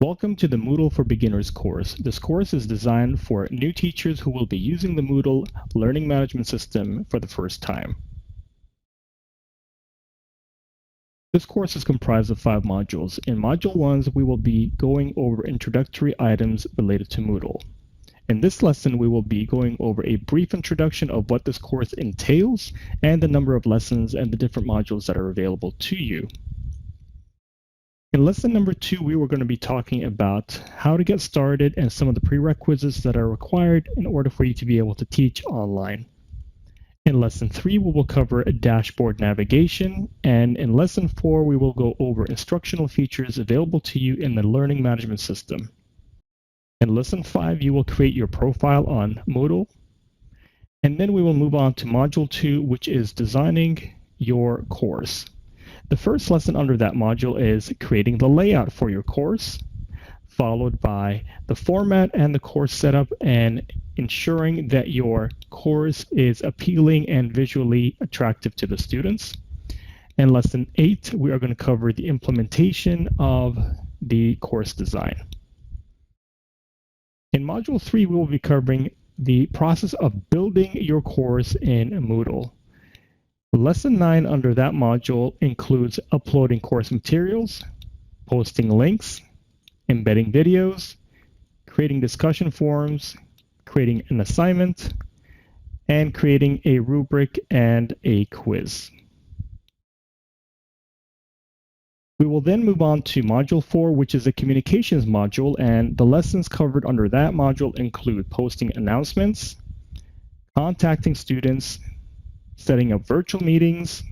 Welcome to the Moodle for Beginners course. This course is designed for new teachers who will be using the Moodle learning management system for the first time. This course is comprised of 5 modules. In Module 1, we will be going over introductory items related to Moodle. In this lesson, we will be going over a brief introduction of what this course entails and the number of lessons and the different modules that are available to you. In lesson number 2, we were going to be talking about how to get started and some of the prerequisites that are required in order for you to be able to teach online. In lesson 3, we will cover dashboard navigation, and in lesson 4, we will go over instructional features available to you in the learning management system. In lesson 5, you will create your profile on Moodle, and then we will move on to module 2, which is designing your course. The first lesson under that module is creating the layout for your course, followed by the format and the course setup and ensuring that your course is appealing and visually attractive to the students. In lesson 8, we are going to cover the implementation of the course design. In module 3, we will be covering the process of building your course in Moodle. Lesson 9 under that module includes uploading course materials, posting links, embedding videos, creating discussion forums, creating an assignment, and creating a rubric and a quiz. We will then move on to module 4, which is a communications module, and the lessons covered under that module include posting announcements, contacting students, setting up virtual meetings,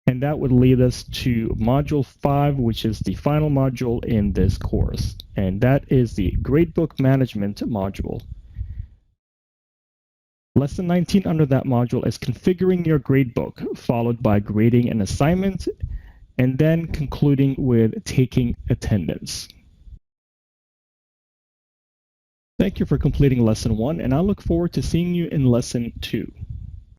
and that would lead us to module 5, which is the final module in this course, and that is the Gradebook Management module. Lesson 19 under that module is configuring your gradebook, followed by grading an assignment, and then concluding with taking attendance. Thank you for completing lesson 1, and I look forward to seeing you in lesson 2.